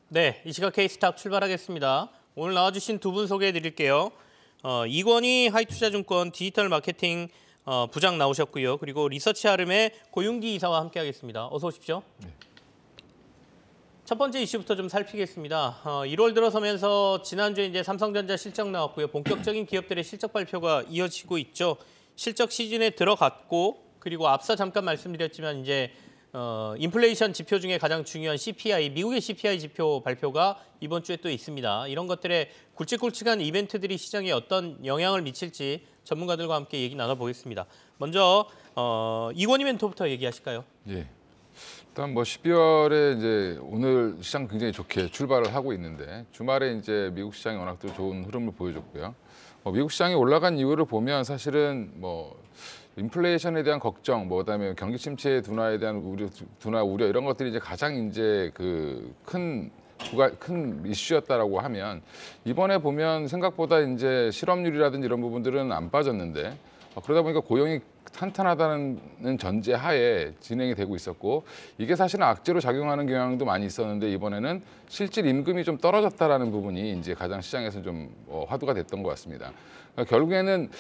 네, 이 시각 K스탑 출발하겠습니다. 오늘 나와주신 두 분 소개해 드릴게요. 이권희 하이투자증권 디지털 마케팅 부장 나오셨고요. 그리고 리서치 아름의 고윤기 이사와 함께하겠습니다. 어서 오십시오. 네. 첫 번째 이슈부터 좀 살피겠습니다. 1월 들어서면서 지난주에 이제 삼성전자 실적 나왔고요. 본격적인 기업들의 실적 발표가 이어지고 있죠. 실적 시즌에 들어갔고, 그리고 앞서 잠깐 말씀드렸지만 이제 인플레이션 지표 중에 가장 중요한 CPI, 미국의 CPI 지표 발표가 이번 주에 또 있습니다. 이런 것들의 굵직굵직한 이벤트들이 시장에 어떤 영향을 미칠지 전문가들과 함께 얘기 나눠보겠습니다. 먼저 이권희 멘토부터 얘기하실까요? 예. 일단 뭐 12월에 이제 오늘 시장 굉장히 좋게 출발을 하고 있는데 주말에 이제 미국 시장이 워낙 또 좋은 흐름을 보여줬고요. 미국 시장이 올라간 이유를 보면 사실은 뭐 인플레이션에 대한 걱정, 뭐 그다음에 경기 침체 둔화에 대한 우려 이런 것들이 이제 가장 이제 그 큰 이슈였다라고 하면 이번에 보면 생각보다 이제 실업률이라든지 이런 부분들은 안 빠졌는데 그러다 보니까 고용이 탄탄하다는 전제하에 진행이 되고 있었고 이게 사실은 악재로 작용하는 경향도 많이 있었는데 이번에는 실질 임금이 좀 떨어졌다라는 부분이 이제 가장 시장에서 좀 화두가 됐던 것 같습니다. 그러니까 결국에는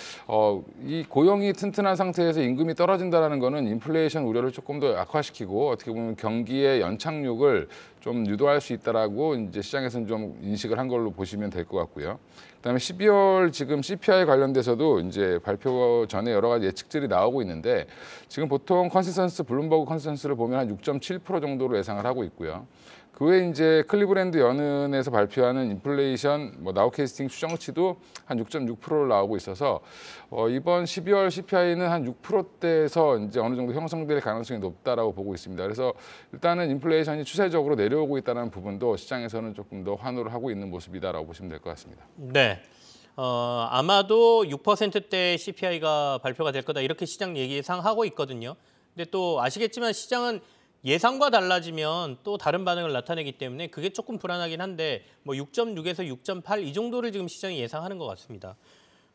이 고용이 튼튼한 상태에서 임금이 떨어진다라는 거는 인플레이션 우려를 조금 더 악화시키고 어떻게 보면 경기의 연착륙을 좀 유도할 수 있다라고 이제 시장에서는 좀 인식을 한 걸로 보시면 될 것 같고요. 그다음에 12월 지금 CPI 관련돼서도 이제 발표 전에 여러 가지 예측들이 나오고 있는데 지금 보통 블룸버그 컨센서스를 보면 한 6.7% 정도로 예상을 하고 있고요. 그 외에 이제 클리브랜드 연은에서 발표하는 인플레이션 나우캐스팅 추정치도 한 6.6%로 나오고 있어서 이번 12월 CPI는 한 6%대에서 이제 어느 정도 형성될 가능성이 높다라고 보고 있습니다. 그래서 일단은 인플레이션이 추세적으로 내려오고 있다는 부분도 시장에서는 조금 더 환호를 하고 있는 모습이다라고 보시면 될 것 같습니다. 네. 아마도 6%대 CPI가 발표가 될 거다 이렇게 시장 예상하고 있거든요. 근데 또 아시겠지만 시장은 예상과 달라지면 또 다른 반응을 나타내기 때문에 그게 조금 불안하긴 한데 뭐 6.6에서 6.8 이 정도를 지금 시장이 예상하는 것 같습니다.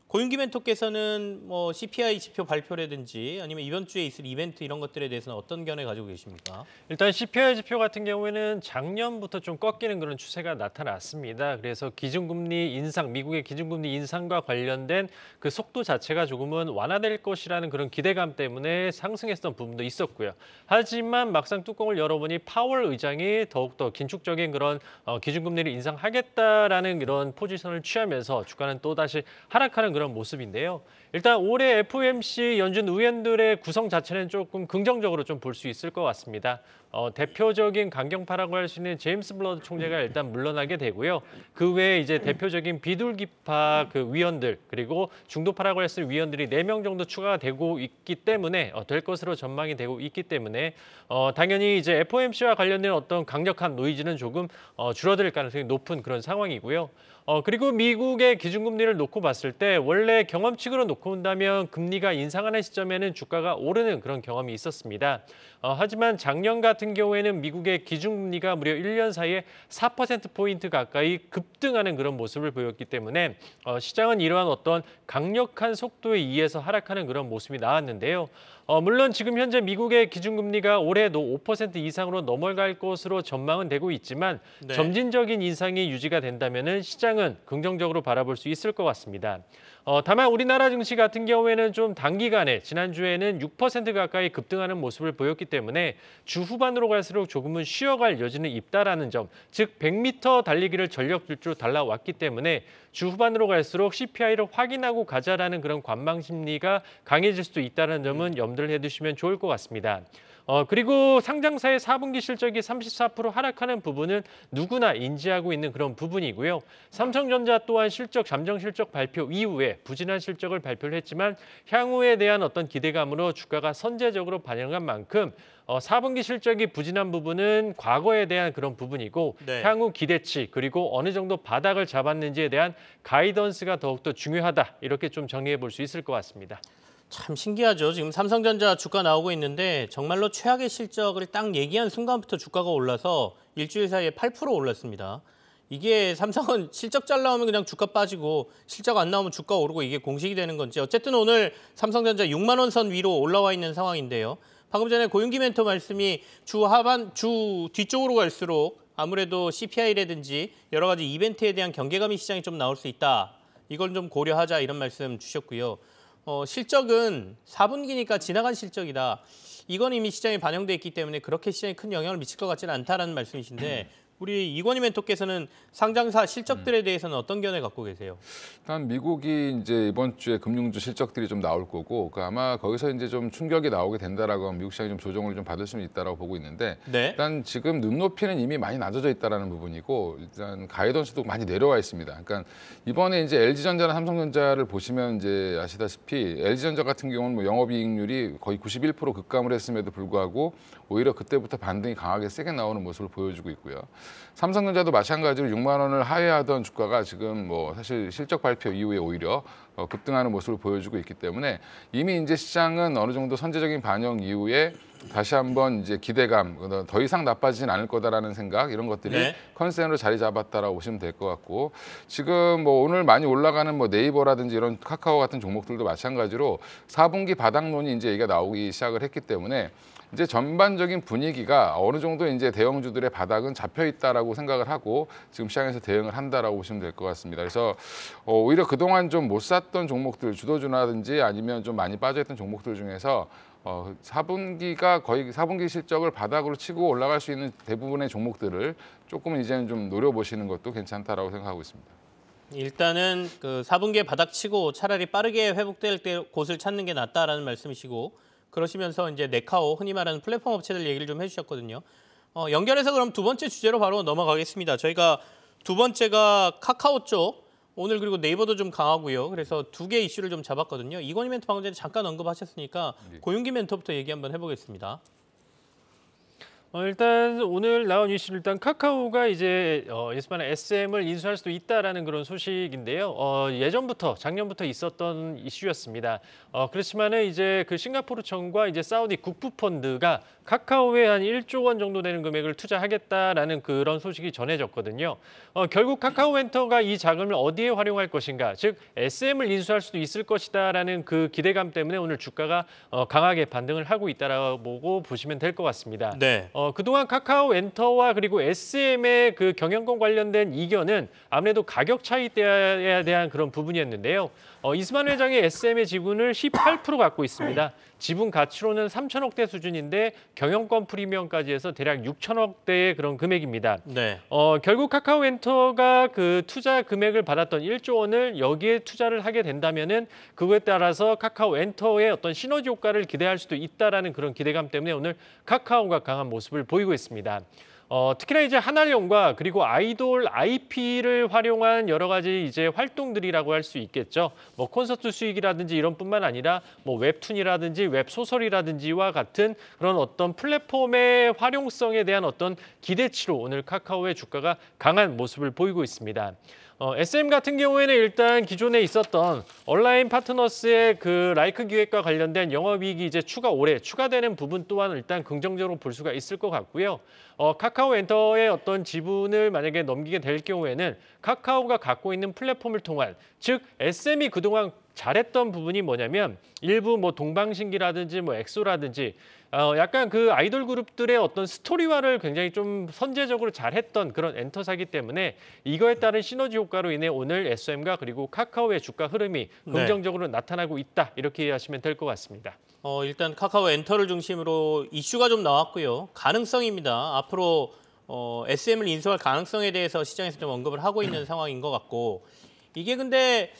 고윤기 멘토께서는 뭐 CPI 지표 발표라든지 아니면 이번 주에 있을 이벤트 이런 것들에 대해서는 어떤 견해 가지고 계십니까? 일단 CPI 지표 같은 경우에는 작년부터 좀 꺾이는 그런 추세가 나타났습니다. 그래서 기준금리 인상, 미국의 기준금리 인상과 관련된 그 속도 자체가 조금은 완화될 것이라는 그런 기대감 때문에 상승했던 부분도 있었고요. 하지만 막상 뚜껑을 열어보니 파월 의장이 더욱더 긴축적인 그런 기준금리를 인상하겠다라는 이런 포지션을 취하면서 주가는 또다시 하락하는 그런 모습인데요. 일단 올해 FOMC 연준 의원들의 구성 자체는 조금 긍정적으로 좀 볼 수 있을 것 같습니다. 대표적인 강경파라고 할 수 있는 제임스 블러드 총재가 일단 물러나게 되고요. 그 외에 이제 대표적인 비둘기파 그 위원들 그리고 중도파라고 할 수 있는 위원들이 4명 정도 추가가 되고 있기 때문에 될 것으로 전망이 되고 있기 때문에 당연히 이제 FOMC와 관련된 어떤 강력한 노이즈는 조금 줄어들 가능성이 높은 그런 상황이고요. 그리고 미국의 기준금리를 놓고 봤을 때 원래 경험칙으로 놓고 본다면 금리가 인상하는 시점에는 주가가 오르는 그런 경험이 있었습니다. 하지만 작년 같은 경우에는 미국의 기준금리가 무려 1년 사이에 4%포인트 가까이 급등하는 그런 모습을 보였기 때문에 시장은 이러한 어떤 강력한 속도에 의해서 하락하는 그런 모습이 나왔는데요. 물론 지금 현재 미국의 기준금리가 올해도 5% 이상으로 넘어갈 것으로 전망은 되고 있지만 네. 점진적인 인상이 유지가 된다면 시장은 긍정적으로 바라볼 수 있을 것 같습니다. 다만 우리나라 증시 같은 경우에는 좀 단기간에 지난주에는 6% 가까이 급등하는 모습을 보였기 때문에 주 후반으로 갈수록 조금은 쉬어갈 여지는 있다라는 점, 즉 100m 달리기를 전력 질주로 달라왔기 때문에 주 후반으로 갈수록 CPI를 확인하고 가자라는 그런 관망 심리가 강해질 수도 있다는 점은 염두를 해두시면 좋을 것 같습니다. 그리고 상장사의 4분기 실적이 34% 하락하는 부분은 누구나 인지하고 있는 그런 부분이고요. 삼성전자 또한 잠정 실적 발표 이후에 부진한 실적을 발표를 했지만 향후에 대한 어떤 기대감으로 주가가 선제적으로 반영한 만큼 4분기 실적이 부진한 부분은 과거에 대한 그런 부분이고 네. 향후 기대치 그리고 어느 정도 바닥을 잡았는지에 대한 가이던스가 더욱더 중요하다. 이렇게 좀 정리해 볼 수 있을 것 같습니다. 참 신기하죠. 지금 삼성전자 주가 나오고 있는데 정말로 최악의 실적을 딱 얘기한 순간부터 주가가 올라서 일주일 사이에 8% 올랐습니다. 이게 삼성은 실적 잘 나오면 그냥 주가 빠지고 실적 안 나오면 주가 오르고 이게 공식이 되는 건지 어쨌든 오늘 삼성전자 6만 원 선 위로 올라와 있는 상황인데요. 방금 전에 고윤기 멘토 말씀이 주 뒤쪽으로 갈수록 아무래도 CPI라든지 여러 가지 이벤트에 대한 경계감이 시장에 좀 나올 수 있다. 이걸 좀 고려하자 이런 말씀 주셨고요. 실적은 4분기니까 지나간 실적이다. 이건 이미 시장에 반영돼 있기 때문에 그렇게 시장에 큰 영향을 미칠 것 같지는 않다라는 말씀이신데 우리 이건희 멘토께서는 상장사 실적들에 대해서는 어떤 견해 갖고 계세요? 일단 미국이 이제 이번 주에 금융주 실적들이 좀 나올 거고 아마 거기서 이제 좀 충격이 나오게 된다라고 하면 미국 시장이 좀 조정을 좀 받을 수는 있다라고 보고 있는데 네. 일단 지금 눈높이는 이미 많이 낮아져 있다라는 부분이고 일단 가이던스도 많이 내려와 있습니다. 그러니까 이번에 이제 LG전자나 삼성전자를 보시면 이제 아시다시피 LG전자 같은 경우는 뭐 영업이익률이 거의 91% 급감을 했음에도 불구하고 오히려 그때부터 반등이 강하게 세게 나오는 모습을 보여주고 있고요. 삼성전자도 마찬가지로 6만 원을 하회하던 주가가 지금 뭐 사실 실적 발표 이후에 오히려 급등하는 모습을 보여주고 있기 때문에 이미 이제 시장은 어느 정도 선제적인 반영 이후에 다시 한번 이제 기대감, 더 이상 나빠지진 않을 거다라는 생각 이런 것들이 네. 컨센으로 자리 잡았다라고 보시면 될 것 같고 지금 뭐 오늘 많이 올라가는 뭐 네이버라든지 이런 카카오 같은 종목들도 마찬가지로 4분기 바닥론이 이제 얘기가 나오기 시작을 했기 때문에 이제 전반적인 분위기가 어느 정도 이제 대형주들의 바닥은 잡혀 있다라고 생각을 하고 지금 시장에서 대응을 한다라고 보시면 될 것 같습니다. 그래서 오히려 그동안 좀 못 샀던 종목들 주도주라든지 아니면 좀 많이 빠져있던 종목들 중에서 4분기가 거의 4분기 실적을 바닥으로 치고 올라갈 수 있는 대부분의 종목들을 조금은 이제는 좀 노려보시는 것도 괜찮다라고 생각하고 있습니다. 일단은 그 4분기에 바닥치고 차라리 빠르게 회복될 때 곳을 찾는 게 낫다라는 말씀이시고 그러시면서 이제 네카오 흔히 말하는 플랫폼 업체들 얘기를 좀 해주셨거든요. 연결해서 그럼 두 번째 주제로 바로 넘어가겠습니다. 저희가 두 번째가 카카오 쪽 오늘 그리고 네이버도 좀 강하고요. 그래서 두 개 이슈를 좀 잡았거든요. 이건희 멘토 방금 전에 잠깐 언급하셨으니까 고윤기 멘토부터 얘기 한번 해보겠습니다. 일단 오늘 나온 이슈는 일단 카카오가 이제 예스만의 SM을 인수할 수도 있다라는 그런 소식인데요. 예전부터 작년부터 있었던 이슈였습니다. 그렇지만은 이제 그 싱가포르청과 이제 사우디 국부펀드가 카카오에 한 1조 원 정도 되는 금액을 투자하겠다라는 그런 소식이 전해졌거든요. 결국 카카오엔터가 이 자금을 어디에 활용할 것인가, 즉 SM을 인수할 수도 있을 것이다라는 그 기대감 때문에 오늘 주가가 강하게 반등을 하고 있다라고 보시면 될 것 같습니다. 네. 그동안 카카오엔터와 그리고 SM의 그 경영권 관련된 이견은 아무래도 가격 차이에 대한 그런 부분이었는데요. 이스만 회장의 SM의 지분을 18% 갖고 있습니다. 지분 가치로는 3천억대 수준인데 경영권 프리미엄까지 해서 대략 6천억대의 그런 금액입니다. 네. 결국 카카오엔터가 그 투자 금액을 받았던 1조 원을 여기에 투자를 하게 된다면은 그거에 따라서 카카오엔터의 어떤 시너지 효과를 기대할 수도 있다라는 그런 기대감 때문에 오늘 카카오가 강한 모습을 보이고 있습니다. 특히나 이제 한알령과 그리고 아이돌 IP를 활용한 여러 가지 이제 활동들이라고 할 수 있겠죠. 뭐 콘서트 수익이라든지 이런 뿐만 아니라 뭐 웹툰이라든지 웹소설이라든지와 같은 그런 어떤 플랫폼의 활용성에 대한 어떤 기대치로 오늘 카카오의 주가가 강한 모습을 보이고 있습니다. SM 같은 경우에는 일단 기존에 있었던 온라인 파트너스의 그 라이크 기획과 관련된 영업이익이 이제 올해 추가되는 부분 또한 일단 긍정적으로 볼 수가 있을 것 같고요. 카카오엔터의 어떤 지분을 만약에 넘기게 될 경우에는 카카오가 갖고 있는 플랫폼을 통한, 즉 SM이 그동안 잘했던 부분이 뭐냐면 일부 뭐 동방신기라든지 뭐 엑소라든지 약간 그 아이돌 그룹들의 어떤 스토리화를 굉장히 좀 선제적으로 잘했던 그런 엔터사기 때문에 이거에 따른 시너지 효과로 인해 오늘 SM과 그리고 카카오의 주가 흐름이 긍정적으로 나타나고 있다, 이렇게 이해하시면 될 것 같습니다. 일단 카카오 엔터를 중심으로 이슈가 좀 나왔고요. 가능성입니다. 앞으로 SM을 인수할 가능성에 대해서 시장에서 좀 언급을 하고 있는 상황인 것 같고 이게 근데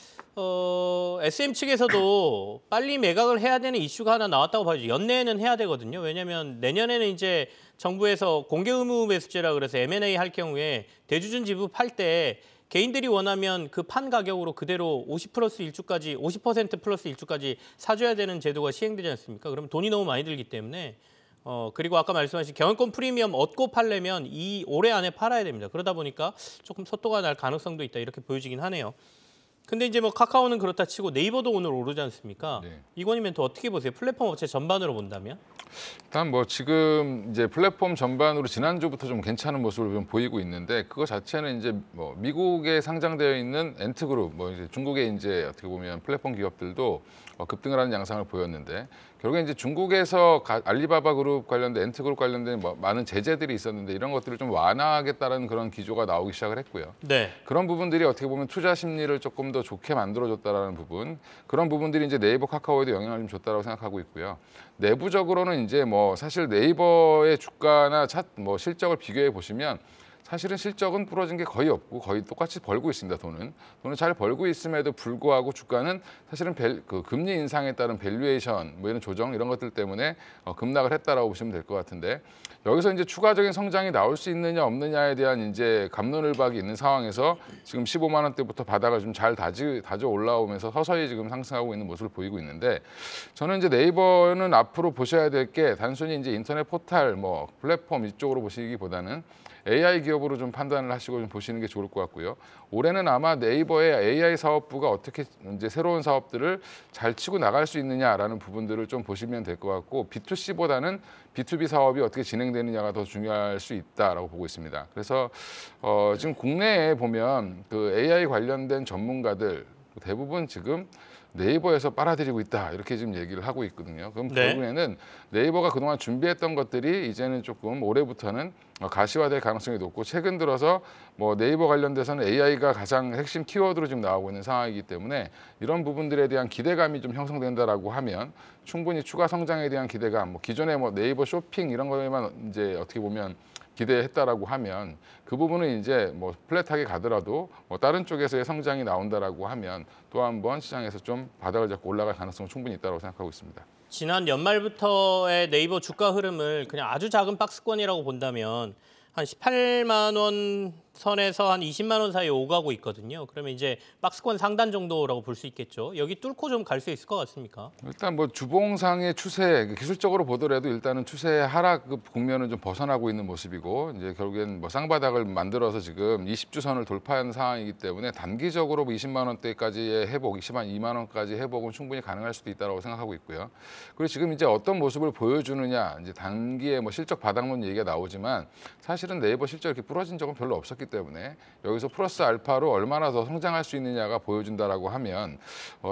SM 측에서도 빨리 매각을 해야 되는 이슈가 하나 나왔다고 봐야죠. 연내에는 해야 되거든요. 왜냐하면 내년에는 이제 정부에서 공개 의무 매수제라 그래서 M&A 할 경우에 대주주 지분 팔 때 개인들이 원하면 그 판 가격으로 그대로 50 플러스 1주까지 50% 플러스 1주까지 사줘야 되는 제도가 시행되지 않습니까? 그러면 돈이 너무 많이 들기 때문에 그리고 아까 말씀하신 경영권 프리미엄 얻고 팔려면 이 올해 안에 팔아야 됩니다. 그러다 보니까 조금 속도가 날 가능성도 있다, 이렇게 보여지긴 하네요. 근데 이제 뭐 카카오는 그렇다 치고 네이버도 오늘 오르지 않습니까? 네. 이건희 멘토 어떻게 보세요? 플랫폼 업체 전반으로 본다면? 일단 뭐 지금 이제 플랫폼 전반으로 지난주부터 좀 괜찮은 모습을 좀 보이고 있는데 그거 자체는 이제 뭐 미국에 상장되어 있는 엔트그룹, 뭐 이제 중국의 이제 어떻게 보면 플랫폼 기업들도 급등을 하는 양상을 보였는데 결국에 이제 중국에서 알리바바 그룹 관련된 엔트그룹 관련된 뭐 많은 제재들이 있었는데 이런 것들을 좀 완화하겠다는 그런 기조가 나오기 시작을 했고요. 네. 그런 부분들이 어떻게 보면 투자 심리를 조금 더 좋게 만들어줬다라는 부분, 그런 부분들이 이제 네이버, 카카오에도 영향을 좀 줬다라고 생각하고 있고요. 내부적으로는 이제 뭐 사실 네이버의 주가나 뭐 실적을 비교해 보시면 사실은 실적은 부러진 게 거의 없고 거의 똑같이 벌고 있습니다. 돈은 잘 벌고 있음에도 불구하고 주가는 사실은 그 금리 인상에 따른 밸류에이션 뭐 이런 조정 이런 것들 때문에 급락을 했다라고 보시면 될 것 같은데, 여기서 이제 추가적인 성장이 나올 수 있느냐 없느냐에 대한 이제 갑론을박이 있는 상황에서 지금 15만 원대부터 바닥을 좀 잘 다져 올라오면서 서서히 지금 상승하고 있는 모습을 보이고 있는데, 저는 이제 네이버는 앞으로 보셔야 될 게 단순히 이제 인터넷 포털 뭐 플랫폼 이쪽으로 보시기보다는 AI 기업으로 좀 판단을 하시고 좀 보시는 게 좋을 것 같고요. 올해는 아마 네이버의 AI 사업부가 어떻게 이제 새로운 사업들을 잘 치고 나갈 수 있느냐라는 부분들을 좀 보시면 될 것 같고, B2C보다는 B2B 사업이 어떻게 진행되느냐가 더 중요할 수 있다라고 보고 있습니다. 그래서 지금 국내에 보면 그 AI 관련된 전문가들 대부분 지금 네이버에서 빨아들이고 있다 이렇게 지금 얘기를 하고 있거든요. 그럼 네. 결국에는 네이버가 그동안 준비했던 것들이 이제는 조금 올해부터는 가시화될 가능성이 높고, 최근 들어서 뭐 네이버 관련돼서는 AI가 가장 핵심 키워드로 지금 나오고 있는 상황이기 때문에 이런 부분들에 대한 기대감이 좀 형성된다라고 하면 충분히 추가 성장에 대한 기대감, 뭐 기존에 뭐 네이버 쇼핑 이런 거에만 이제 어떻게 보면 기대했다라고 하면 그 부분은 이제 뭐 플랫하게 가더라도 뭐 다른 쪽에서의 성장이 나온다라고 하면 또 한번 시장에서 좀 바닥을 잡고 올라갈 가능성은 충분히 있다고 생각하고 있습니다. 지난 연말부터의 네이버 주가 흐름을 그냥 아주 작은 박스권이라고 본다면 한 18만 원 선에서 한 20만 원 사이에 오가고 있거든요. 그러면 이제 박스권 상단 정도라고 볼 수 있겠죠. 여기 뚫고 좀 갈 수 있을 것 같습니까? 일단 뭐 주봉상의 추세, 기술적으로 보더라도 일단은 추세 하락 국면은 좀 벗어나고 있는 모습이고, 이제 결국엔 뭐 쌍바닥을 만들어서 지금 20주선을 돌파한 상황이기 때문에 단기적으로 뭐 20만 원대까지의 회복, 22만 원까지 회복은 충분히 가능할 수도 있다고 생각하고 있고요. 그리고 지금 이제 어떤 모습을 보여주느냐, 이제 단기에 뭐 실적 바닥론 얘기가 나오지만 사실은 네이버 실적 이렇게 부러진 적은 별로 없었기 때문에 여기서 플러스 알파로 얼마나 더 성장할 수 있느냐가 보여준다라고 하면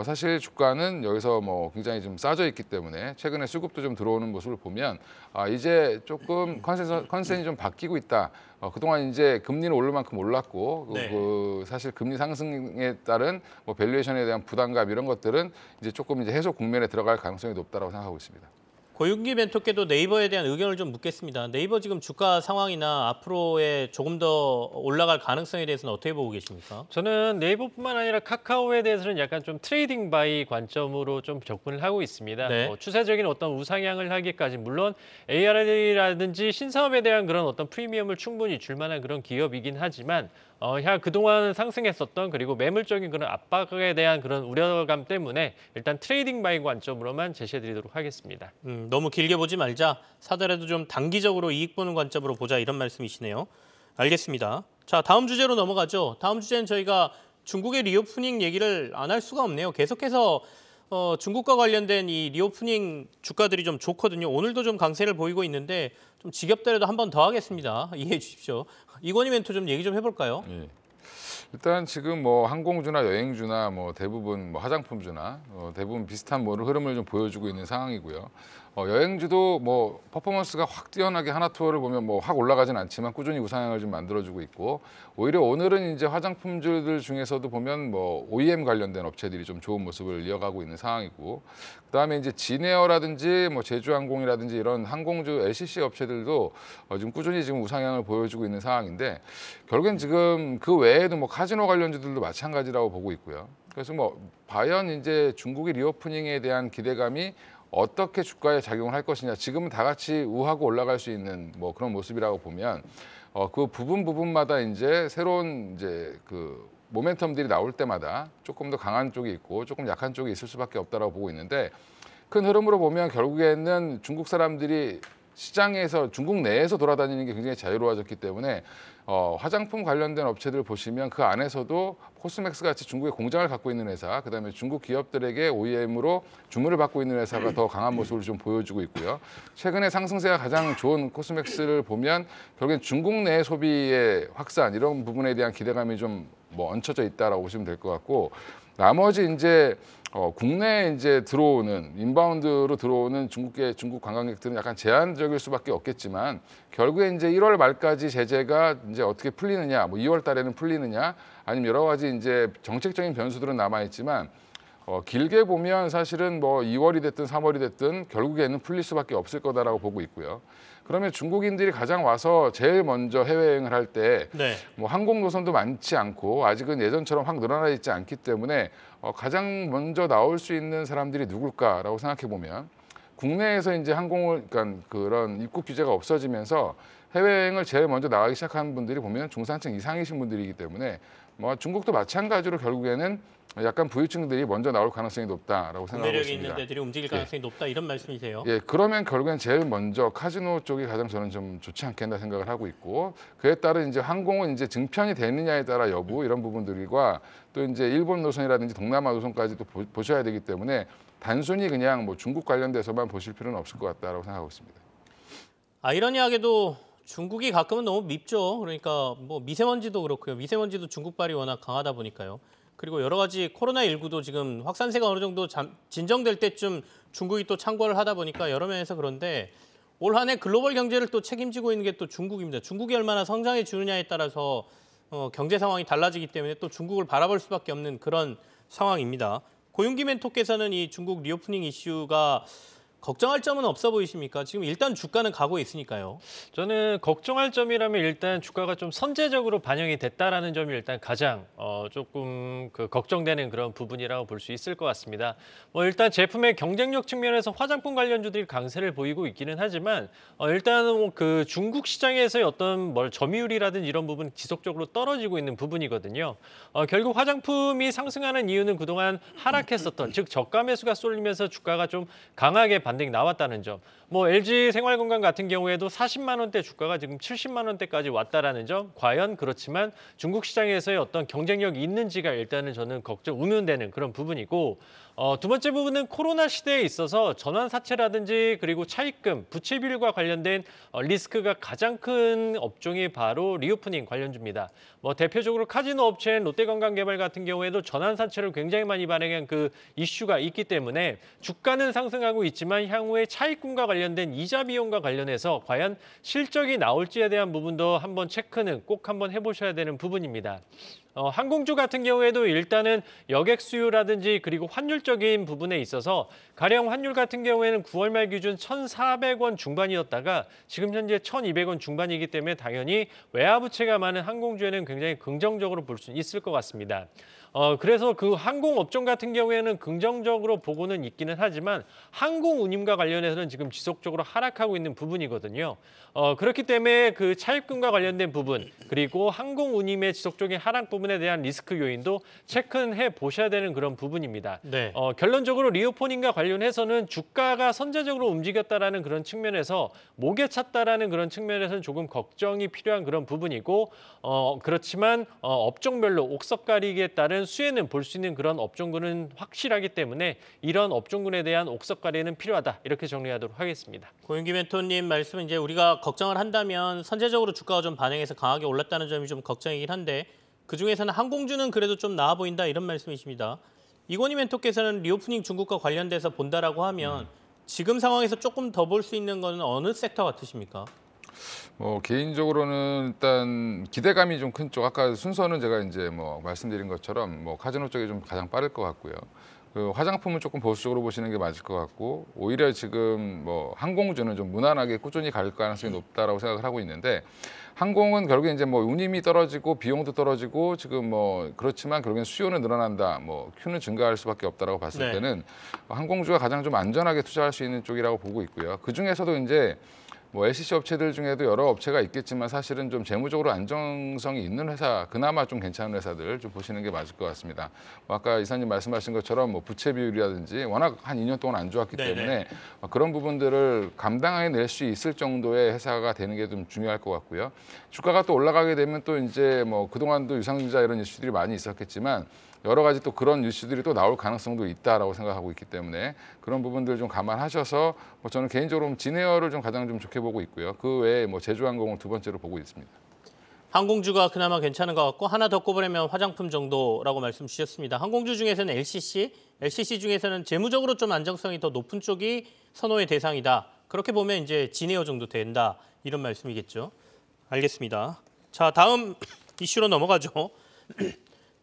사실 주가는 여기서 뭐 굉장히 좀 싸져 있기 때문에 최근에 수급도 좀 들어오는 모습을 보면 이제 조금 컨센이 좀 바뀌고 있다. 그동안 이제 금리는 오를 만큼 올랐고 네. 그 사실 금리 상승에 따른 뭐 밸류에이션에 대한 부담감 이런 것들은 이제 조금 이제 해소 국면에 들어갈 가능성이 높다라고 생각하고 있습니다. 고윤기 멘토께도 네이버에 대한 의견을 좀 묻겠습니다. 네이버 지금 주가 상황이나 앞으로의 조금 더 올라갈 가능성에 대해서는 어떻게 보고 계십니까? 저는 네이버뿐만 아니라 카카오에 대해서는 약간 좀 트레이딩 바이 관점으로 좀 접근을 하고 있습니다. 네. 추세적인 어떤 우상향을 하기까지 물론 AR이라든지 신사업에 대한 그런 어떤 프리미엄을 충분히 줄 만한 그런 기업이긴 하지만 그동안 상승했었던 그리고 매물적인 그런 압박에 대한 그런 우려감 때문에 일단 트레이딩 바이 관점으로만 제시해드리도록 하겠습니다. 너무 길게 보지 말자. 사더라도 좀 단기적으로 이익 보는 관점으로 보자 이런 말씀이시네요. 알겠습니다. 자, 다음 주제로 넘어가죠. 다음 주제는 저희가 중국의 리오프닝 얘기를 안 할 수가 없네요. 계속해서 중국과 관련된 이 리오프닝 주가들이 좀 좋거든요. 오늘도 좀 강세를 보이고 있는데 좀 지겹더라도 한 번 더 하겠습니다. 이해해 주십시오. 이건희 멘토 좀 얘기 좀 해볼까요? 예. 일단 지금 뭐 항공주나 여행주나 뭐 대부분 뭐 화장품주나 대부분 비슷한 뭐 흐름을 좀 보여주고 있는 상황이고요. 여행주도 뭐 퍼포먼스가 확 뛰어나게 하나투어를 보면 뭐 확 올라가진 않지만 꾸준히 우상향을 좀 만들어주고 있고, 오히려 오늘은 이제 화장품주들 중에서도 보면 뭐 OEM 관련된 업체들이 좀 좋은 모습을 이어가고 있는 상황이고, 그다음에 이제 진에어라든지 뭐 제주항공이라든지 이런 항공주 LCC 업체들도 지금 꾸준히 지금 우상향을 보여주고 있는 상황인데, 결국엔 지금 그 외에도 뭐 카지노 관련주들도 마찬가지라고 보고 있고요. 그래서 뭐 과연 이제 중국의 리오프닝에 대한 기대감이 어떻게 주가에 작용을 할 것이냐, 지금은 다 같이 우하고 올라갈 수 있는 뭐 그런 모습이라고 보면 그 부분마다 이제 새로운 이제 그 모멘텀들이 나올 때마다 조금 더 강한 쪽이 있고 조금 약한 쪽이 있을 수밖에 없다라고 보고 있는데, 큰 흐름으로 보면 결국에는 중국 사람들이 시장에서 중국 내에서 돌아다니는 게 굉장히 자유로워졌기 때문에 화장품 관련된 업체들 보시면 그 안에서도 코스맥스 같이 중국에 공장을 갖고 있는 회사, 그다음에 중국 기업들에게 OEM으로 주문을 받고 있는 회사가 더 강한 모습을 좀 보여주고 있고요. 최근에 상승세가 가장 좋은 코스맥스를 보면 결국엔 중국 내 소비의 확산 이런 부분에 대한 기대감이 좀 얹혀져 있다라고 보시면 될 것 같고, 나머지 이제 국내에 이제 들어오는 인바운드로 들어오는 중국 관광객들은 약간 제한적일 수밖에 없겠지만, 결국에 이제 1월 말까지 제재가 이제 어떻게 풀리느냐, 뭐 2월 달에는 풀리느냐, 아니면 여러 가지 이제 정책적인 변수들은 남아 있지만 길게 보면 사실은 뭐 2월이 됐든 3월이 됐든 결국에는 풀릴 수밖에 없을 거다라고 보고 있고요. 그러면 중국인들이 가장 와서 제일 먼저 해외여행을 할 때 뭐 항공 노선도 많지 않고 아직은 예전처럼 확 늘어나 있지 않기 때문에 가장 먼저 나올 수 있는 사람들이 누굴까라고 생각해 보면, 국내에서 이제 항공을, 그러니까 그런 입국 규제가 없어지면서 해외여행을 제일 먼저 나가기 시작하는 분들이 보면 중산층 이상이신 분들이기 때문에 뭐 중국도 마찬가지로 결국에는 약간 부유층들이 먼저 나올 가능성이 높다라고 생각하고 구매력이 있습니다. 있는 데들이 움직일 가능성이 높다 이런 말씀이세요? 예, 그러면 결국엔 제일 먼저 카지노 쪽이 가장 저는 좀 좋지 않겠나 생각을 하고 있고, 그에 따른 이제 항공은 이제 증편이 되느냐에 따라 여부 이런 부분들과 또 이제 일본 노선이라든지 동남아 노선까지도 보셔야 되기 때문에 단순히 그냥 뭐 중국 관련돼서만 보실 필요는 없을 것 같다라고 생각하고 있습니다. 아이러니하게도 중국이 가끔은 너무 밉죠. 그러니까 뭐 미세먼지도 그렇고요. 미세먼지도 중국발이 워낙 강하다 보니까요. 그리고 여러 가지 코로나19도 지금 확산세가 어느 정도 진정될 때쯤 중국이 또 창궐을 하다 보니까 여러 면에서 그런데, 올 한 해 글로벌 경제를 또 책임지고 있는 게 또 중국입니다. 중국이 얼마나 성장해 주느냐에 따라서 경제 상황이 달라지기 때문에 또 중국을 바라볼 수밖에 없는 그런 상황입니다. 고윤기 멘토께서는 이 중국 리오프닝 이슈가 걱정할 점은 없어 보이십니까? 지금 일단 주가는 가고 있으니까요. 저는 걱정할 점이라면 일단 주가가 좀 선제적으로 반영이 됐다라는 점이 일단 가장 조금 걱정되는 그런 부분이라고 볼 수 있을 것 같습니다. 뭐 일단 제품의 경쟁력 측면에서 화장품 관련주들이 강세를 보이고 있기는 하지만 일단은 그 중국 시장에서의 어떤 점유율이라든지 이런 부분 지속적으로 떨어지고 있는 부분이거든요. 결국 화장품이 상승하는 이유는 그동안 하락했었던, 즉 저가 매수가 쏠리면서 주가가 좀 강하게 반등이 나왔다는 점. 뭐 LG 생활건강 같은 경우에도 40만 원대 주가가 지금 70만 원대까지 왔다라는 점. 과연 그렇지만 중국 시장에서의 어떤 경쟁력이 있는지가 일단은 저는 우려되는 그런 부분이고, 두 번째 부분은 코로나 시대에 있어서 전환사채라든지 그리고 차입금, 부채 비율과 관련된 리스크가 가장 큰 업종이 바로 리오프닝 관련주입니다. 뭐 대표적으로 카지노 업체인 롯데관광개발 같은 경우에도 전환사채를 굉장히 많이 발행한 그 이슈가 있기 때문에 주가는 상승하고 있지만 향후에 차입금과 관련된 이자 비용과 관련해서 과연 실적이 나올지에 대한 부분도 한번 체크는 꼭 한번 해보셔야 되는 부분입니다. 항공주 같은 경우에도 일단은 여객 수요라든지 그리고 환율적인 부분에 있어서 가령 환율 같은 경우에는 9월 말 기준 1,400원 중반이었다가 지금 현재 1,200원 중반이기 때문에 당연히 외화 부채가 많은 항공주에는 굉장히 긍정적으로 볼 수 있을 것 같습니다. 그래서 그 항공업종 같은 경우에는 긍정적으로 보고는 있기는 하지만 항공운임과 관련해서는 지금 지속적으로 하락하고 있는 부분이거든요. 그렇기 때문에 그 차입금과 관련된 부분 그리고 항공운임의 지속적인 하락 부분에 대한 리스크 요인도 체크해 보셔야 되는 그런 부분입니다. 네. 결론적으로 리오프닝과 관련해서는 주가가 선제적으로 움직였다라는 그런 측면에서 목에 찼다라는 그런 측면에서는 조금 걱정이 필요한 그런 부분이고, 그렇지만 업종별로 옥석 가리기에 따른 수혜는 볼 수 있는 그런 업종군은 확실하기 때문에 이런 업종군에 대한 옥석 가리는 필요하다, 이렇게 정리하도록 하겠습니다. 고윤기 멘토님 말씀은 이제 우리가 걱정을 한다면 선제적으로 주가가 좀 반영해서 강하게 올랐다는 점이 좀 걱정이긴 한데, 그중에서는 항공주는 그래도 좀 나아 보인다 이런 말씀이십니다. 이건희 멘토께서는 리오프닝 중국과 관련돼서 본다라고 하면 지금 상황에서 조금 더 볼 수 있는 건 어느 섹터 같으십니까? 개인적으로는 일단 기대감이 좀 큰 쪽, 아까 순서는 제가 이제 뭐 말씀드린 것처럼 뭐 카지노 쪽이 좀 가장 빠를 것 같고요. 그 화장품은 조금 보수적으로 보시는 게 맞을 것 같고, 오히려 지금 뭐 항공주는 좀 무난하게 꾸준히 갈 가능성이 높다라고 생각을 하고 있는데, 항공은 결국에 이제 뭐 운임이 떨어지고 비용도 떨어지고 지금 뭐 그렇지만 결국엔 수요는 늘어난다, 뭐 큐는 증가할 수밖에 없다라고 봤을 때는 항공주가 가장 좀 안전하게 투자할 수 있는 쪽이라고 보고 있고요. 그 중에서도 이제 뭐 LCC 업체들 중에도 여러 업체가 있겠지만 사실은 좀 재무적으로 안정성이 있는 회사, 그나마 좀 괜찮은 회사들 좀 보시는 게 맞을 것 같습니다. 뭐 아까 이사님 말씀하신 것처럼 뭐 부채 비율이라든지 워낙 한 2년 동안 안 좋았기 네네. 때문에 그런 부분들을 감당해 낼 수 있을 정도의 회사가 되는 게 좀 중요할 것 같고요. 주가가 또 올라가게 되면 또 이제 뭐 그동안도 유상증자 이런 이슈들이 많이 있었겠지만 여러 가지 또 그런 이슈들이 또 나올 가능성도 있다라고 생각하고 있기 때문에 그런 부분들 좀 감안하셔서 뭐 저는 개인적으로 진에어를 좀 가장 좀 좋게 보고 있고요. 그 외에 뭐 제주항공을 두 번째로 보고 있습니다. 항공주가 그나마 괜찮은 것 같고 하나 더 꼽으려면 화장품 정도라고 말씀 주셨습니다. 항공주 중에서는 LCC 중에서는 재무적으로 좀 안정성이 더 높은 쪽이 선호의 대상이다. 그렇게 보면 이제 진에어 정도 된다. 이런 말씀이겠죠. 알겠습니다. 자, 다음 이슈로 넘어가죠.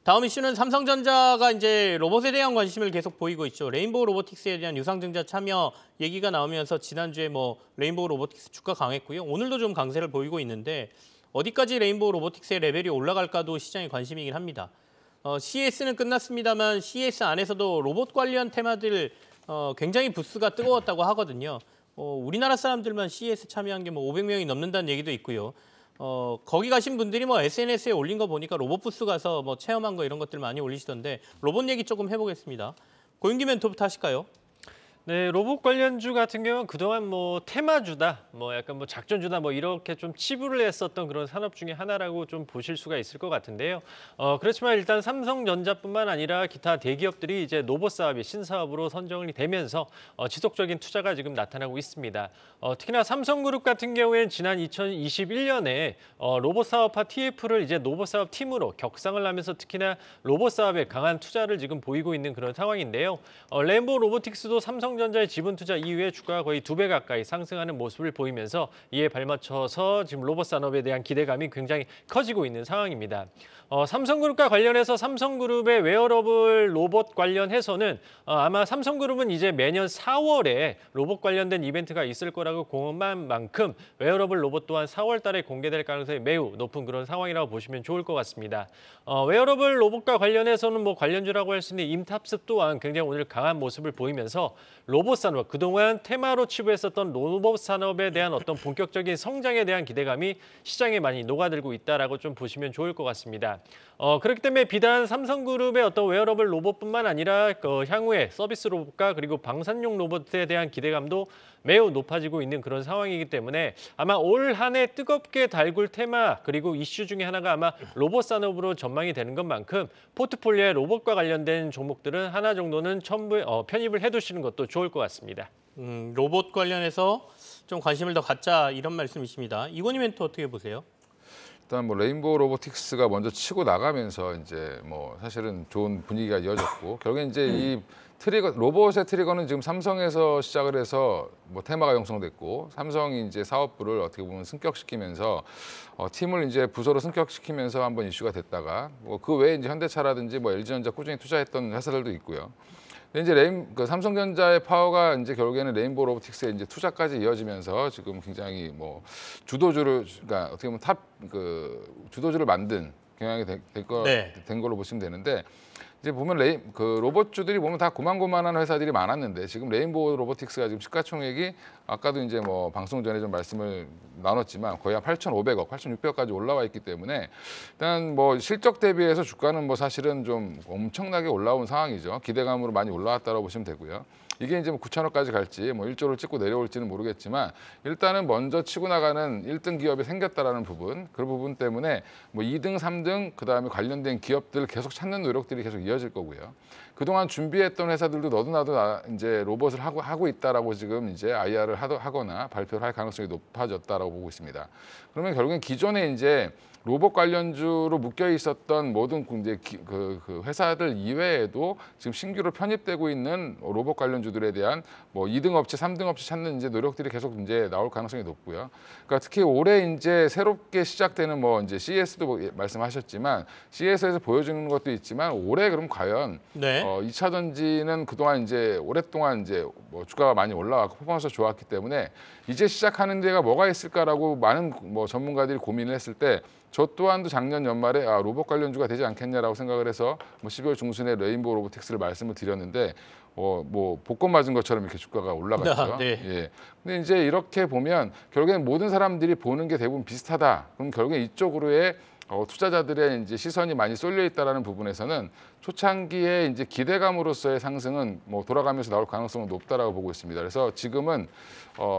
다음 이슈는 삼성전자가 이제 로봇에 대한 관심을 계속 보이고 있죠. 레인보우 로보틱스에 대한 유상증자 참여 얘기가 나오면서 지난주에 뭐 레인보우 로보틱스 주가 강했고요. 오늘도 좀 강세를 보이고 있는데 어디까지 레인보우 로보틱스의 레벨이 올라갈까도 시장의 관심이긴 합니다. CES는 끝났습니다만 CES 안에서도 로봇 관련 테마들 굉장히 부스가 뜨거웠다고 하거든요. 우리나라 사람들만 CES 참여한 게 뭐 500명이 넘는다는 얘기도 있고요. 거기 가신 분들이 뭐 SNS에 올린 거 보니까 로봇 부스 가서 뭐 체험한 거 이런 것들 많이 올리시던데 로봇 얘기 조금 해보겠습니다. 고윤기 멘토부터 하실까요? 네, 로봇 관련주 같은 경우는 그동안 뭐 테마주다, 뭐 약간 뭐 작전주다, 뭐 이렇게 좀 치부를 했었던 그런 산업 중에 하나라고 좀 보실 수가 있을 것 같은데요. 그렇지만 일단 삼성전자뿐만 아니라 기타 대기업들이 이제 로봇 사업이 신사업으로 선정이 되면서 지속적인 투자가 지금 나타나고 있습니다. 특히나 삼성그룹 같은 경우에는 지난 2021년에 로봇 사업화 TF를 이제 로봇 사업 팀으로 격상을 하면서 특히나 로봇 사업에 강한 투자를 지금 보이고 있는 그런 상황인데요. 레인보우 로보틱스도 삼성전자의 지분 투자 이후에 주가가 거의 2배 가까이 상승하는 모습을 보이면서 이에 발맞춰서 지금 로봇 산업에 대한 기대감이 굉장히 커지고 있는 상황입니다. 삼성그룹과 관련해서 삼성그룹의 웨어러블 로봇 관련해서는 아마 삼성그룹은 이제 매년 4월에 로봇 관련된 이벤트가 있을 거라고 공언한 만큼 웨어러블 로봇 또한 4월 달에 공개될 가능성이 매우 높은 그런 상황이라고 보시면 좋을 것 같습니다. 웨어러블 로봇과 관련해서는 뭐 관련주라고 할 수 있는 임탑습 또한 굉장히 오늘 강한 모습을 보이면서 로봇 산업, 그동안 테마로 치부했었던 로봇 산업에 대한 어떤 본격적인 성장에 대한 기대감이 시장에 많이 녹아들고 있다라고 좀 보시면 좋을 것 같습니다. 그렇기 때문에 비단 삼성그룹의 어떤 웨어러블 로봇뿐만 아니라 향후에 서비스 로봇과 그리고 방산용 로봇에 대한 기대감도 매우 높아지고 있는 그런 상황이기 때문에 아마 올 한 해 뜨겁게 달굴 테마 그리고 이슈 중에 하나가 아마 로봇 산업으로 전망이 되는 것만큼 포트폴리오에 로봇과 관련된 종목들은 하나 정도는 편입을 해두시는 것도 좋을 것 같습니다. 로봇 관련해서 좀 관심을 더 갖자 이런 말씀이십니다. 이건희 멘토 어떻게 보세요? 일단 뭐 레인보우 로보틱스가 먼저 치고 나가면서 이제 뭐 사실은 좋은 분위기가 이어졌고 결국에 이제 이 로봇의 트리거는 지금 삼성에서 시작을 해서 뭐 테마가 형성됐고 삼성이 이제 사업부를 어떻게 보면 승격시키면서 팀을 이제 부서로 승격시키면서 한번 이슈가 됐다가 뭐 그 외에 이제 현대차라든지 뭐 LG전자 꾸준히 투자했던 회사들도 있고요. 근데 이제 삼성전자의 파워가 이제 결국에는 레인보우 로보틱스에 이제 투자까지 이어지면서 지금 굉장히 뭐 그러니까 어떻게 보면 주도주를 만든 경향이 된 걸로 보시면 되는데 이제 보면 로봇주들이 보면 다 고만고만한 회사들이 많았는데 지금 레인보우 로보틱스가 지금 시가총액이 아까도 이제 뭐 방송 전에 좀 말씀을 나눴지만 거의 한 8,500억, 8,600억까지 올라와 있기 때문에 일단 뭐 실적 대비해서 주가는 뭐 사실은 좀 엄청나게 올라온 상황이죠. 기대감으로 많이 올라왔다고 보시면 되고요. 이게 이제 뭐 9천억까지 갈지 뭐 1조를 찍고 내려올지는 모르겠지만 일단은 먼저 치고 나가는 1등 기업이 생겼다라는 부분, 그 부분 때문에 뭐 2등, 3등 그다음에 관련된 기업들 계속 찾는 노력들이 계속 이어질 거고요. 그동안 준비했던 회사들도 너도 나도 이제 로봇을 하고 있다라고 지금 이제 IR을 하거나 발표를 할 가능성이 높아졌다라고 보고 있습니다. 그러면 결국엔 기존에 이제 로봇 관련주로 묶여 있었던 모든 이제 그 회사들 이외에도 지금 신규로 편입되고 있는 로봇 관련주들에 대한 뭐 2등 업체, 3등 업체 찾는 이제 노력들이 계속 이제 나올 가능성이 높고요. 그러니까 특히 올해 이제 새롭게 시작되는 뭐 이제 CES도 뭐 말씀하셨지만 CES에서 보여주는 것도 있지만 올해 그럼 과연 2차 전지는 그동안 이제 오랫동안 이제 뭐 주가가 많이 올라왔고 퍼포먼스가 좋았기 때문에 이제 시작하는 데가 뭐가 있을까라고 많은 뭐 전문가들이 고민을 했을 때 저 또한도 작년 연말에 로봇 관련주가 되지 않겠냐라고 생각을 해서 뭐 12월 중순에 레인보우 로보틱스를 말씀을 드렸는데 뭐 복권 맞은 것처럼 이렇게 주가가 올라갔죠. 네. 예. 근데 이제 이렇게 보면 결국엔 모든 사람들이 보는 게 대부분 비슷하다. 그럼 결국엔 이쪽으로의 투자자들의 이제 시선이 많이 쏠려 있다라는 부분에서는 초창기에 이제 기대감으로서의 상승은 뭐 돌아가면서 나올 가능성은 높다라고 보고 있습니다. 그래서 지금은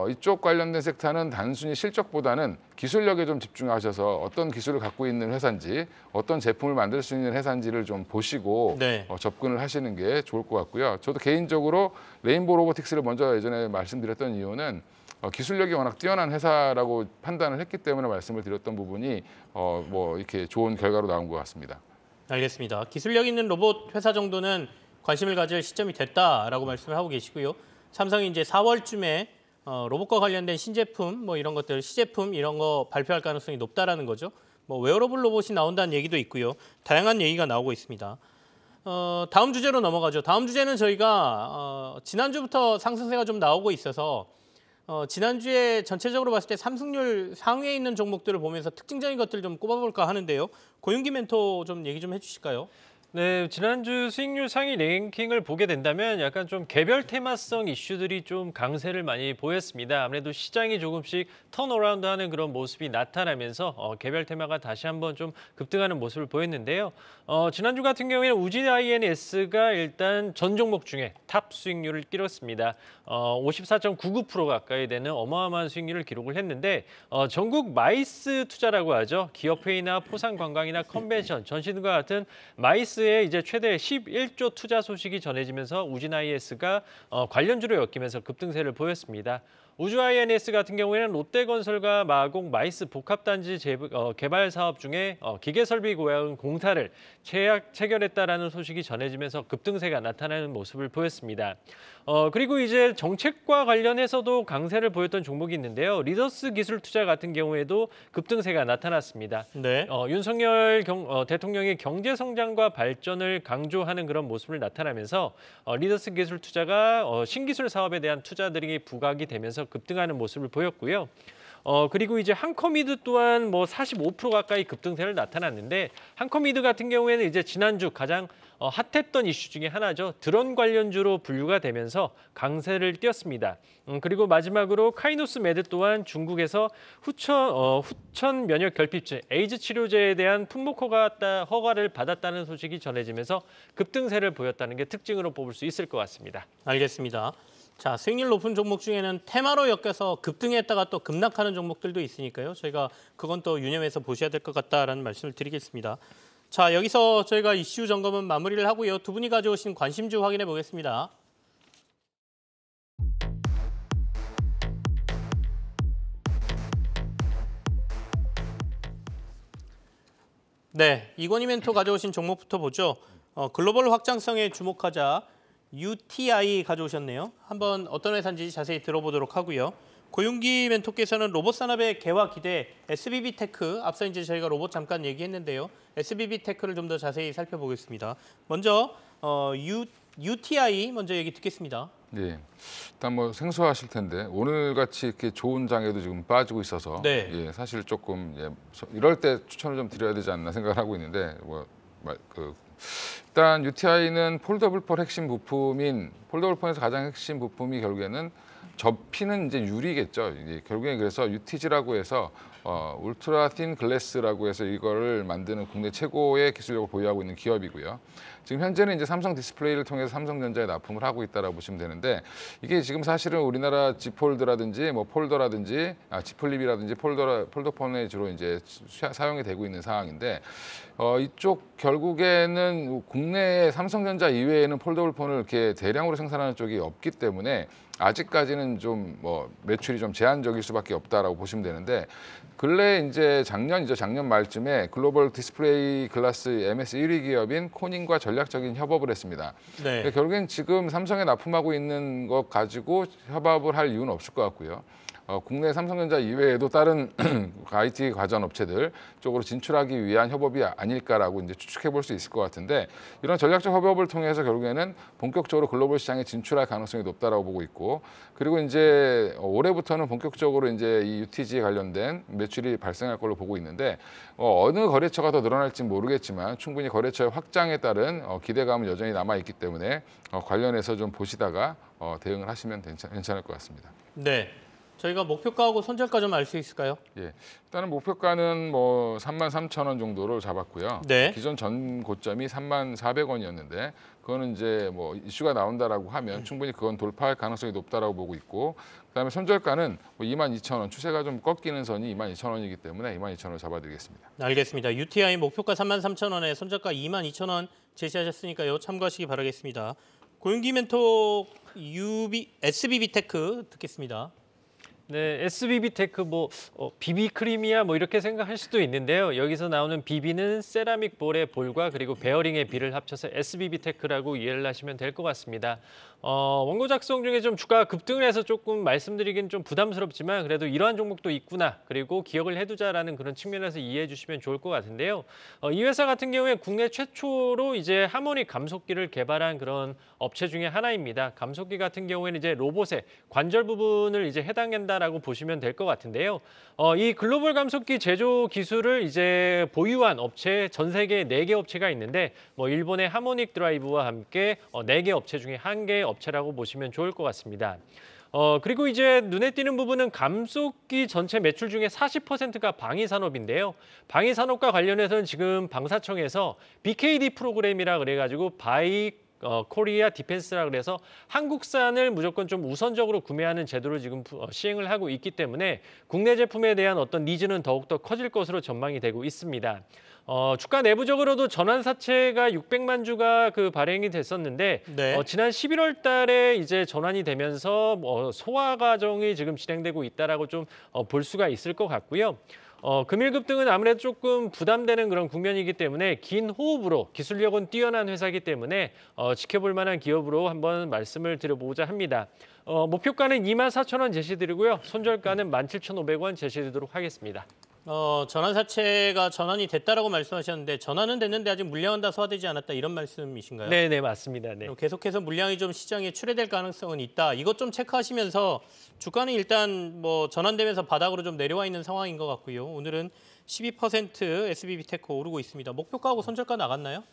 이쪽 관련된 섹터는 단순히 실적보다는 기술력에 좀 집중하셔서 어떤 기술을 갖고 있는 회사인지 어떤 제품을 만들 수 있는 회사인지를 좀 보시고 네. 접근을 하시는 게 좋을 것 같고요. 저도 개인적으로 레인보우 로보틱스를 먼저 예전에 말씀드렸던 이유는 기술력이 워낙 뛰어난 회사라고 판단을 했기 때문에 말씀을 드렸던 부분이 뭐 이렇게 좋은 결과로 나온 것 같습니다. 알겠습니다. 기술력 있는 로봇 회사 정도는 관심을 가질 시점이 됐다라고 말씀을 하고 계시고요. 삼성이 이제 4월쯤에 로봇과 관련된 신제품, 뭐 이런 것들, 시제품 이런 거 발표할 가능성이 높다라는 거죠. 뭐 웨어러블 로봇이 나온다는 얘기도 있고요. 다양한 얘기가 나오고 있습니다. 다음 주제로 넘어가죠. 다음 주제는 저희가 지난주부터 상승세가 좀 나오고 있어서 지난주에 전체적으로 봤을 때 상승률 상위에 있는 종목들을 보면서 특징적인 것들을 좀 꼽아볼까 하는데요. 고윤기 멘토 좀 얘기 좀 해주실까요? 네, 지난주 수익률 상위 랭킹을 보게 된다면 약간 좀 개별 테마성 이슈들이 좀 강세를 많이 보였습니다. 아무래도 시장이 조금씩 턴어라운드하는 그런 모습이 나타나면서 개별 테마가 다시 한번 좀 급등하는 모습을 보였는데요. 지난주 같은 경우에는 우진 INS가 일단 전 종목 중에 탑 수익률을 끼렸습니다. 54.99% 가까이 되는 어마어마한 수익률을 기록을 했는데 전국 마이스 투자라고 하죠. 기업회의나 포상관광이나 컨벤션, 전시등과 같은 마이스의 이제 최대 11조 투자 소식이 전해지면서 우진 IS가 관련주로 엮이면서 급등세를 보였습니다. 우주 INS 같은 경우에는 롯데건설과 마곡 마이스 복합단지 개발 사업 중에 기계설비 공사를 체결했다라는 소식이 전해지면서 급등세가 나타나는 모습을 보였습니다. 그리고 이제 정책과 관련해서도 강세를 보였던 종목이 있는데요. 리더스 기술투자 같은 경우에도 급등세가 나타났습니다. 네. 윤석열 대통령의 경제 성장과 발전을 강조하는 그런 모습을 나타나면서 리더스 기술투자가 신기술 사업에 대한 투자들이 부각이 되면서 급등하는 모습을 보였고요. 그리고 이제 한커미드 또한 뭐 45% 가까이 급등세를 나타났는데 한커미드 같은 경우에는 이제 지난주 가장 핫했던 이슈 중에 하나죠. 드론 관련주로 분류가 되면서 강세를 띄었습니다. 그리고 마지막으로 카이노스 메드 또한 중국에서 후천 면역 결핍증 에이즈 치료제에 대한 품목 허가를 받았다는 소식이 전해지면서 급등세를 보였다는 게 특징으로 뽑을 수 있을 것 같습니다. 알겠습니다. 자, 수익률 높은 종목 중에는 테마로 엮여서 급등했다가 또 급락하는 종목들도 있으니까요. 저희가 그건 또 유념해서 보셔야 될 것 같다라는 말씀을 드리겠습니다. 자, 여기서 저희가 이슈 점검은 마무리를 하고요. 두 분이 가져오신 관심주 확인해 보겠습니다. 네, 이건희 멘토 가져오신 종목부터 보죠. 글로벌 확장성에 주목하자. UTI 가져오셨네요. 한번 어떤 회사인지 자세히 들어보도록 하고요. 고윤기 멘토께서는 로봇 산업의 개화 기대 SBB 테크, 앞서 이제 저희가 로봇 잠깐 얘기했는데요. SBB 테크를 좀 더 자세히 살펴보겠습니다. 먼저 UTI 먼저 얘기 듣겠습니다. 네, 일단 뭐 생소하실 텐데 오늘 같이 이렇게 좋은 장에도 지금 빠지고 있어서 네. 예, 사실 조금 이럴 때 추천을 좀 드려야 되지 않나 생각을 하고 있는데 일단 UTI는 폴더블 핵심 부품인 폴더블 폰에서 가장 핵심 부품이 결국에는 접히는 이제 유리겠죠. 이게 결국에 그래서 UTG라고 해서 울트라 틴 글래스라고 해서 이거를 만드는 국내 최고의 기술력을 보유하고 있는 기업이고요. 지금 현재는 이제 삼성 디스플레이를 통해서 삼성전자에 납품을 하고 있다라고 보시면 되는데 이게 지금 사실은 우리나라 G폴드라든지 뭐 폴더라든지 G플립이라든지 폴더폰에 주로 이제 사용이 되고 있는 상황인데 이쪽 결국에는 국내에 삼성전자 이외에는 폴더블 폰을 이렇게 대량으로 생산하는 쪽이 없기 때문에 아직까지는 좀 뭐 매출이 좀 제한적일 수밖에 없다라고 보시면 되는데 근래 이제 작년 말쯤에 글로벌 디스플레이 글라스 MS 1위 기업인 코닝과 전략적인 협업을 했습니다. 네. 결국엔 지금 삼성에 납품하고 있는 것 가지고 협업을 할 이유는 없을 것 같고요. 국내 삼성전자 이외에도 다른 IT 과전 업체들 쪽으로 진출하기 위한 협업이 아닐까라고 이제 추측해 볼 수 있을 것 같은데 이런 전략적 협업을 통해서 결국에는 본격적으로 글로벌 시장에 진출할 가능성이 높다라고 보고 있고 그리고 이제 올해부터는 본격적으로 이제 이 UTG 관련된 매출이 발생할 걸로 보고 있는데 어느 거래처가 더 늘어날지 모르겠지만 충분히 거래처의 확장에 따른 기대감은 여전히 남아 있기 때문에 관련해서 좀 보시다가 대응을 하시면 괜찮을 것 같습니다. 네. 저희가 목표가하고 손절가 좀 알 수 있을까요? 예, 일단은 목표가는 뭐 33,000원 정도를 잡았고요. 네. 기존 전 고점이 34,400원이었는데 그거는 이제 뭐 이슈가 나온다라고 하면 충분히 그건 돌파할 가능성이 높다라고 보고 있고 그다음에 손절가는 뭐 22,000원 추세가 좀 꺾이는 선이 22,000원이기 때문에 22,000원 잡아드리겠습니다. 알겠습니다. UTI 목표가 33,000원에 손절가 22,000원 제시하셨으니까요. 참고하시기 바라겠습니다. 고윤기 멘토 SBB테크 듣겠습니다. 네, SBB테크 비비크림이야 이렇게 생각할 수도 있는데요. 여기서 나오는 비비는 세라믹 볼의 볼과 그리고 베어링의 비를 합쳐서 SBB테크라고 이해를 하시면 될 것 같습니다. 원고 작성 중에 좀 주가가 급등을 해서 조금 말씀드리긴 좀 부담스럽지만 그래도 이러한 종목도 있구나. 그리고 기억을 해두자라는 그런 측면에서 이해해 주시면 좋을 것 같은데요. 이 회사 같은 경우에 국내 최초로 이제 하모닉 감속기를 개발한 그런 업체 중에 하나입니다. 감속기 같은 경우에는 이제 로봇의 관절 부분을 이제 해당한다라고 보시면 될 것 같은데요. 이 글로벌 감속기 제조 기술을 이제 보유한 업체 전 세계 4개 업체가 있는데 일본의 하모닉 드라이브와 함께 4개 업체 중에 1개 업체라고 보시면 좋을 것 같습니다. 그리고 이제 눈에 띄는 부분은 감속기 전체 매출 중에 40%가 방위 산업인데요. 방위 산업과 관련해서는 지금 방사청에서 BKD 프로그램이라 그래가지고 바이 코리아 디펜스라 그래서 한국산을 무조건 좀 우선적으로 구매하는 제도를 지금 시행을 하고 있기 때문에 국내 제품에 대한 어떤 니즈는 더욱더 커질 것으로 전망이 되고 있습니다. 주가 내부적으로도 전환사채가 600만 주가 발행이 됐었는데 네. 지난 11월 달에 이제 전환이 되면서 소화 과정이 지금 진행되고 있다라고 좀 볼 수가 있을 것 같고요. 금일 급등은 아무래도 조금 부담되는 그런 국면이기 때문에 긴 호흡으로 기술력은 뛰어난 회사이기 때문에 지켜볼 만한 기업으로 한번 말씀을 드려보고자 합니다. 목표가는 24,000원 제시드리고요. 손절가는 17,500원 제시드리도록 하겠습니다. 전환사채가 전환이 됐다라고 말씀하셨는데 전환은 됐는데 아직 물량은 다 소화되지 않았다 이런 말씀이신가요? 네, 맞습니다. 네. 계속해서 물량이 좀 시장에 출회될 가능성은 있다. 이것 좀 체크하시면서 주가는 일단 전환되면서 바닥으로 좀 내려와 있는 상황인 것 같고요. 오늘은 12% SBB테크 오르고 있습니다. 목표가하고 손절가 나갔나요?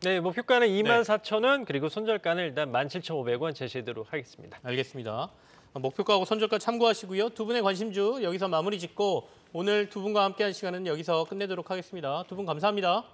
네, 목표가는 24,000원 그리고 손절가는 일단 17,500원 제시하도록 하겠습니다. 알겠습니다. 목표가하고 손절가 참고하시고요. 두 분의 관심주 여기서 마무리 짓고 오늘 두 분과 함께한 시간은 여기서 끝내도록 하겠습니다. 두 분 감사합니다.